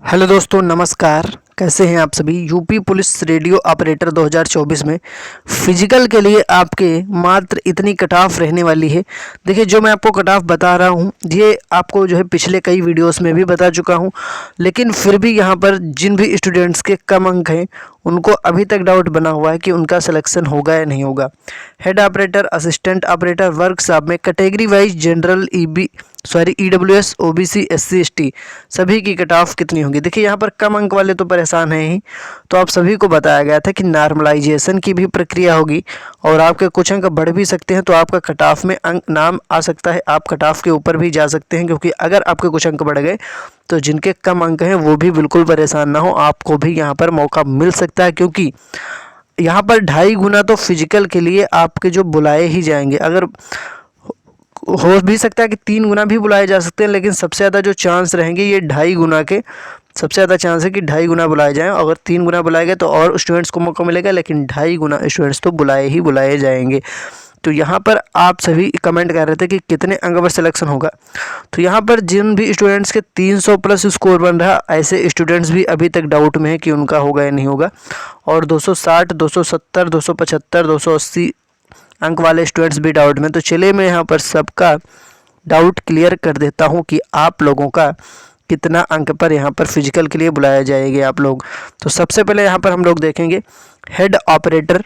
Hello दोस्तों, नमस्कार। कैसे हैं आप सभी। यूपी पुलिस रेडियो ऑपरेटर 2024 में फिजिकल के लिए आपके मात्र इतनी कट ऑफ रहने वाली है। देखिए, जो मैं आपको कट ऑफ बता रहा हूं ये आपको जो है पिछले कई वीडियोस में भी बता चुका हूं, लेकिन फिर भी यहां पर जिन भी स्टूडेंट्स के कम अंक हैं उनको अभी तक डाउट बना हुआ है कि उनका सिलेक्शन होगा या नहीं होगा। Head operator, assistant operator, workshop में category wise general EWS, OBC, SC, ST सभी की कट ऑफ कितनी होगी। देखिए, यहाँ पर कम अंक वाले तो परेशान हैं ही, तो आप सभी को बताया गया था कि नॉर्मलाइजेशन की भी प्रक्रिया होगी और आपके कुछ अंक बढ़ भी सकते हैं, तो आपका कट ऑफ में अंक नाम आ सकता है, आप कट ऑफ के ऊपर भी जा सकते हैं। क्योंकि अगर आपके कुछ अंक बढ़ गए तो जिनके कम अंक हैं वो भी बिल्कुल परेशान ना हो, आपको भी यहाँ पर मौका मिल सकता है। क्योंकि यहाँ पर 2.5 गुना तो फिजिकल के लिए आपके जो बुलाए ही जाएंगे। अगर हो भी सकता है कि 3 गुना भी बुलाए जा सकते हैं, लेकिन सबसे ज़्यादा जो चांस रहेंगे ये 2.5 गुना के। सबसे ज़्यादा चांस है कि 2.5 गुना बुलाए जाएं। अगर 3 गुना बुलाए गए तो और स्टूडेंट्स को मौका मिलेगा, लेकिन 2.5 गुना स्टूडेंट्स तो बुलाए ही बुलाए जाएंगे। तो यहाँ पर आप सभी कमेंट कर रहे थे कि कितने अंक पर सिलेक्शन होगा। तो यहाँ पर जिन भी स्टूडेंट्स के 300 प्लस स्कोर बन रहा, ऐसे स्टूडेंट्स भी अभी तक डाउट में है कि उनका होगा या नहीं होगा। और 260, 270, 275, 280 अंक वाले स्टूडेंट्स भी डाउट में। तो चलिए मैं यहाँ पर सबका डाउट क्लियर कर देता हूँ कि आप लोगों का कितना अंक पर यहाँ पर फिजिकल के लिए बुलाया जाएंगे आप लोग। तो सबसे पहले यहाँ पर हम लोग देखेंगे हेड ऑपरेटर,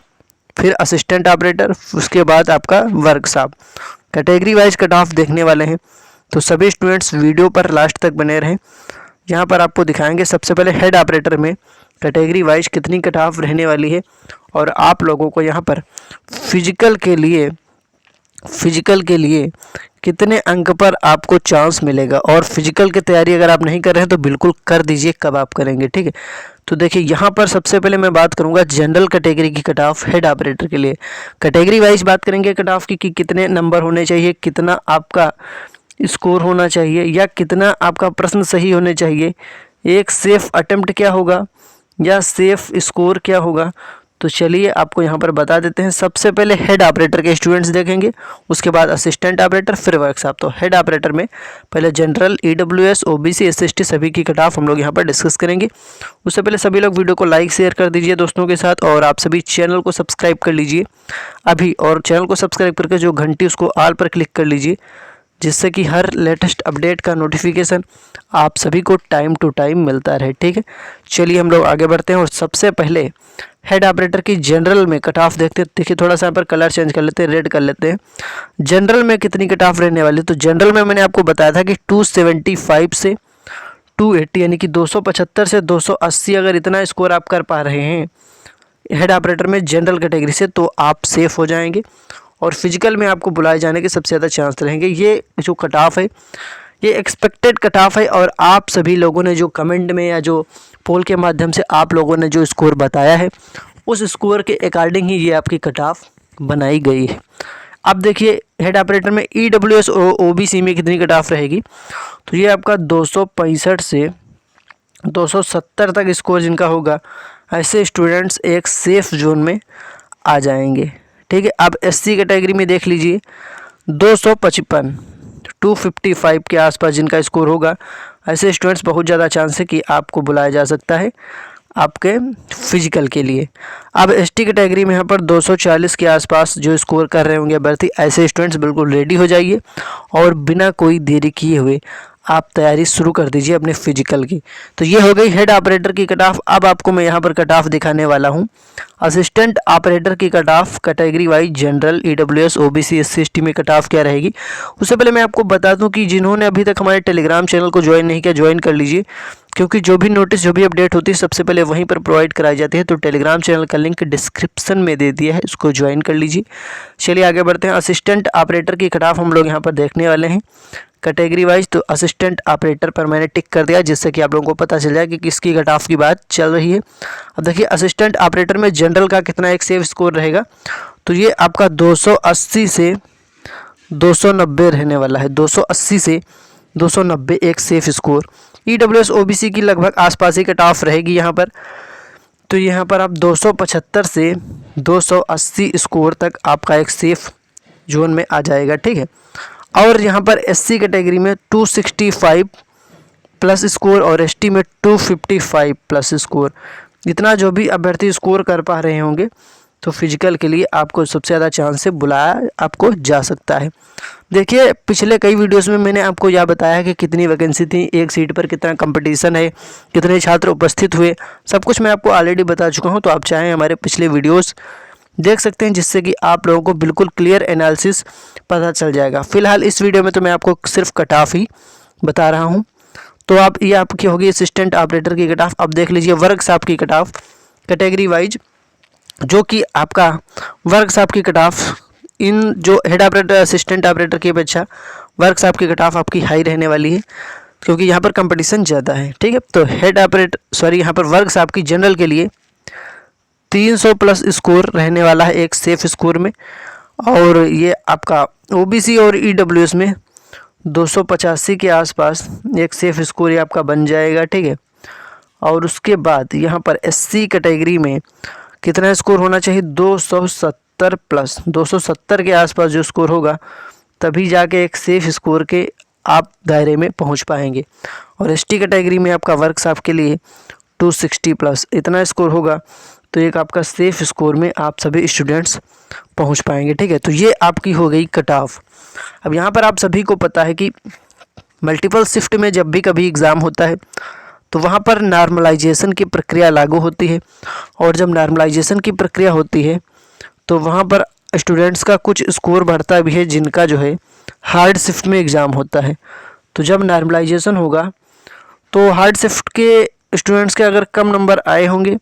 फिर असिस्टेंट ऑपरेटर, उसके बाद आपका workshop. Category wise cut off देखने वाले हैं, तो सभी स्टूडेंट्स वीडियो पर लास्ट तक बने रहें। यहाँ पर आपको दिखाएंगे सबसे पहले हेड ऑपरेटर में कैटेगरी वाइज कितनी कट ऑफ रहने वाली है, और आप लोगों को यहाँ पर फिजिकल के लिए कितने अंक पर आपको चांस मिलेगा। और फिजिकल की तैयारी अगर आप नहीं कर रहे हैं तो बिल्कुल कर दीजिए, कब आप करेंगे, ठीक है। तो देखिए, यहाँ पर सबसे पहले मैं बात करूँगा जनरल कैटेगरी की कट ऑफ हेड ऑपरेटर के लिए। कैटेगरी वाइज बात करेंगे कट ऑफ की कि कितने नंबर होने चाहिए, कितना आपका स्कोर होना चाहिए, या कितना आपका प्रश्न सही होने चाहिए, एक सेफ अटेम्प्ट क्या होगा या सेफ स्कोर क्या होगा। तो चलिए आपको यहाँ पर बता देते हैं। सबसे पहले हेड ऑपरेटर के स्टूडेंट्स देखेंगे, उसके बाद असिस्टेंट ऑपरेटर, फिर वर्कशॉप। तो हेड ऑपरेटर में पहले general, EWS, OBC, SC, ST सभी की कट ऑफ हम लोग यहाँ पर डिस्कस करेंगे। उससे पहले सभी लोग वीडियो को लाइक शेयर कर दीजिए दोस्तों के साथ, और आप सभी चैनल को सब्सक्राइब कर लीजिए अभी, और चैनल को सब्सक्राइब करके जो घंटी उसको ऑल पर क्लिक कर लीजिए, जिससे कि हर लेटेस्ट अपडेट का नोटिफिकेशन आप सभी को टाइम टू टाइम मिलता रहे, ठीक है। चलिए हम लोग आगे बढ़ते हैं और सबसे पहले हेड ऑपरेटर की जनरल में कट ऑफ देखते हैं। देखिए, थोड़ा सा यहाँ पर कलर चेंज कर लेते हैं, रेड कर लेते हैं। जनरल में कितनी कट ऑफ रहने वाली, तो जनरल में मैंने आपको बताया था कि 275 से 280, यानी कि 275 से 280 अगर इतना स्कोर आप कर पा रहे हैं हेड ऑपरेटर में जनरल कैटेगरी से, तो आप सेफ हो जाएंगे। और फिजिकल में आपको बुलाए जाने के सबसे ज़्यादा चांस रहेंगे। ये जो कट ऑफ है ये एक्सपेक्टेड कट ऑफ है, और आप सभी लोगों ने जो कमेंट में या जो पोल के माध्यम से आप लोगों ने जो स्कोर बताया है, उस स्कोर के अकॉर्डिंग ही ये आपकी कट ऑफ बनाई गई है। अब देखिए, हेड ऑपरेटर में EWS OBC में कितनी कट ऑफ रहेगी, तो ये आपका 265 से 270 तक स्कोर जिनका होगा, ऐसे स्टूडेंट्स एक सेफ जोन में आ जाएंगे, ठीक है। अब SC कैटेगरी में देख लीजिए, 255, 255 के आसपास जिनका स्कोर होगा, ऐसे स्टूडेंट्स बहुत ज़्यादा चांस है कि आपको बुलाया जा सकता है आपके फिजिकल के लिए। अब ST कैटेगरी में यहाँ पर 240 के आसपास जो स्कोर कर रहे होंगे अभ्यर्थी, ऐसे स्टूडेंट्स बिल्कुल रेडी हो जाइए और बिना कोई देरी किए हुए आप तैयारी शुरू कर दीजिए अपने फिजिकल की। तो ये हो गई हेड ऑपरेटर की कट ऑफ। अब आपको मैं यहाँ पर कट ऑफ दिखाने वाला हूँ असिस्टेंट ऑपरेटर की cut off category wise general, EWS, OBC, SC, ST में कट ऑफ क्या रहेगी। उससे पहले मैं आपको बता दूं कि जिन्होंने अभी तक हमारे टेलीग्राम चैनल को ज्वाइन नहीं किया, ज्वाइन कर लीजिए, क्योंकि जो भी नोटिस, जो भी अपडेट होती है सबसे पहले वहीं पर प्रोवाइड कराई जाती है। तो टेलीग्राम चैनल का लिंक डिस्क्रिप्शन में दे दिया है, इसको ज्वाइन कर लीजिए। चलिए आगे बढ़ते हैं। असिस्टेंट ऑपरेटर की कट ऑफ हम लोग यहाँ पर देखने वाले हैं कैटेगरी वाइज। तो असिस्टेंट ऑपरेटर पर मैंने टिक कर दिया, जिससे कि आप लोगों को पता चल जाए कि किसकी कट ऑफ की बात चल रही है। अब देखिए, असिस्टेंट ऑपरेटर में जनरल का कितना एक सेफ स्कोर रहेगा, तो ये आपका 280 से 290 रहने वाला है। 280 से 290 एक सेफ स्कोर। EWS OBC की लगभग आसपास ही कट ऑफ रहेगी यहाँ पर। तो यहाँ पर आप 275 से 280 स्कोर तक आपका एक सेफ जोन में आ जाएगा, ठीक है। और यहाँ पर SC कैटेगरी में 265 प्लस स्कोर और एसटी में 255 प्लस स्कोर। इतना जो भी अभ्यर्थी स्कोर कर पा रहे होंगे तो फिजिकल के लिए आपको सबसे ज़्यादा चांस से बुलाया आपको जा सकता है। देखिए पिछले कई वीडियोस में मैंने आपको यह बताया कि कितनी वैकेंसी थी, एक सीट पर कितना कंपटीशन है, कितने छात्र उपस्थित हुए, सब कुछ मैं आपको ऑलरेडी बता चुका हूं। तो आप चाहें हमारे पिछले वीडियोस देख सकते हैं, जिससे कि आप लोगों को बिल्कुल क्लियर एनालिसिस पता चल जाएगा। फिलहाल इस वीडियो में तो मैं आपको सिर्फ कट ऑफ ही बता रहा हूँ। तो आप ये आपकी होगी असिस्टेंट ऑपरेटर की कट ऑफ। अब देख लीजिए वर्कशॉप की कट ऑफ कैटेगरी वाइज, जो कि आपका वर्कशॉप की कट ऑफ इन जो हेड ऑपरेटर असिस्टेंट ऑपरेटर की अपेक्षा वर्कशॉप की कट ऑफ आपकी हाई रहने वाली है, क्योंकि यहाँ पर कंपटीशन ज़्यादा है। ठीक है, तो हेड ऑपरेटर यहाँ पर वर्कशॉप की जनरल के लिए 300 प्लस स्कोर रहने वाला है एक सेफ स्कोर में, और ये आपका ओबीसी और ईडब्ल्यूएस में 285 के आसपास एक सेफ स्कोर ये आपका बन जाएगा। ठीक है, और उसके बाद यहाँ पर एससी कैटेगरी में कितना स्कोर होना चाहिए, 270 प्लस, 270 के आसपास जो स्कोर होगा तभी जाके एक सेफ स्कोर के आप दायरे में पहुंच पाएंगे। और एसटी कैटेगरी में आपका वर्कशॉप के लिए 260 प्लस इतना स्कोर होगा तो एक आपका सेफ स्कोर में आप सभी स्टूडेंट्स पहुंच पाएंगे। ठीक है, तो ये आपकी हो गई कट ऑफ। अब यहाँ पर आप सभी को पता है कि मल्टीपल शिफ्ट में जब भी कभी एग्ज़ाम होता है तो वहाँ पर नॉर्मलाइजेशन की प्रक्रिया लागू होती है, और जब नॉर्मलाइजेशन की प्रक्रिया होती है तो वहाँ पर स्टूडेंट्स का कुछ स्कोर बढ़ता भी है जिनका जो है हार्ड शिफ्ट में एग्ज़ाम होता है। तो जब नॉर्मलाइजेशन होगा तो हार्ड शिफ्ट के स्टूडेंट्स के अगर कम नंबर आए होंगे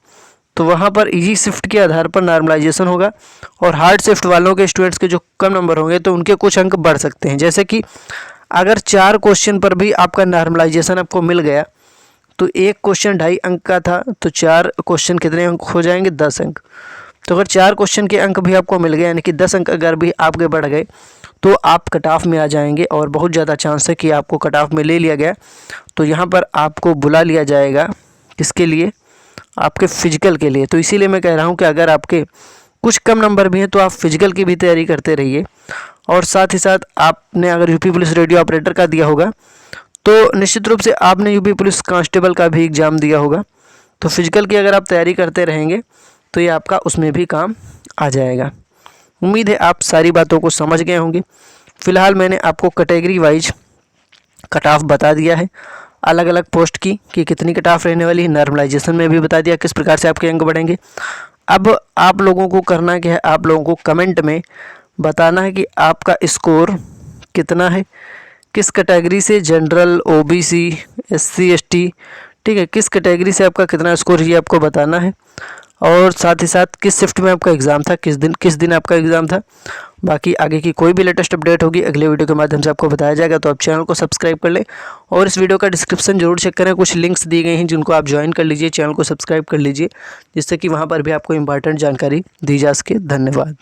तो वहाँ पर इजी शिफ्ट के आधार पर नॉर्मलाइजेशन होगा, और हार्ड शिफ्ट वालों के स्टूडेंट्स के जो कम नंबर होंगे तो उनके कुछ अंक बढ़ सकते हैं। जैसे कि अगर 4 क्वेश्चन पर भी आपका नॉर्मलाइजेशन आपको मिल गया तो एक क्वेश्चन 2.5 अंक का था, तो 4 क्वेश्चन कितने अंक हो जाएंगे, 10 अंक। तो अगर 4 क्वेश्चन के अंक भी आपको मिल गए, यानी कि 10 अंक अगर भी आपके बढ़ गए तो आप कट ऑफ में आ जाएंगे, और बहुत ज़्यादा चांस है कि आपको कट ऑफ में ले लिया गया तो यहाँ पर आपको बुला लिया जाएगा। किसके लिए, आपके फिजिकल के लिए। तो इसीलिए मैं कह रहा हूँ कि अगर आपके कुछ कम नंबर भी हैं तो आप फिजिकल की भी तैयारी करते रहिए, और साथ ही साथ आपने अगर यूपी पुलिस रेडियो ऑपरेटर का दिया होगा तो निश्चित रूप से आपने यूपी पुलिस कांस्टेबल का भी एग्ज़ाम दिया होगा। तो फिजिकल की अगर आप तैयारी करते रहेंगे तो ये आपका उसमें भी काम आ जाएगा। उम्मीद है आप सारी बातों को समझ गए होंगे। फ़िलहाल मैंने आपको कैटेगरी वाइज कट ऑफ बता दिया है, अलग अलग पोस्ट की कि कितनी कट ऑफ रहने वाली है, नॉर्मलाइजेशन में भी बता दिया किस प्रकार से आपके अंक बढ़ेंगे। अब आप लोगों को करना क्या है, आप लोगों को कमेंट में बताना है कि आपका स्कोर कितना है, किस कैटेगरी से, जनरल, ओबीसी, एससी, एसटी, ठीक है, किस कैटेगरी से आपका कितना स्कोर ये आपको बताना है, और साथ ही साथ किस शिफ्ट में आपका एग्ज़ाम था, किस दिन आपका एग्ज़ाम था। बाकी आगे की कोई भी लेटेस्ट अपडेट होगी अगले वीडियो के माध्यम से आपको बताया जाएगा। तो आप चैनल को सब्सक्राइब कर लें, और इस वीडियो का डिस्क्रिप्शन जरूर चेक करें, कुछ लिंक्स दी गई हैं जिनको आप ज्वाइन कर लीजिए, चैनल को सब्सक्राइब कर लीजिए, जिससे कि वहाँ पर भी आपको इंपॉर्टेंट जानकारी दी जा सके। धन्यवाद।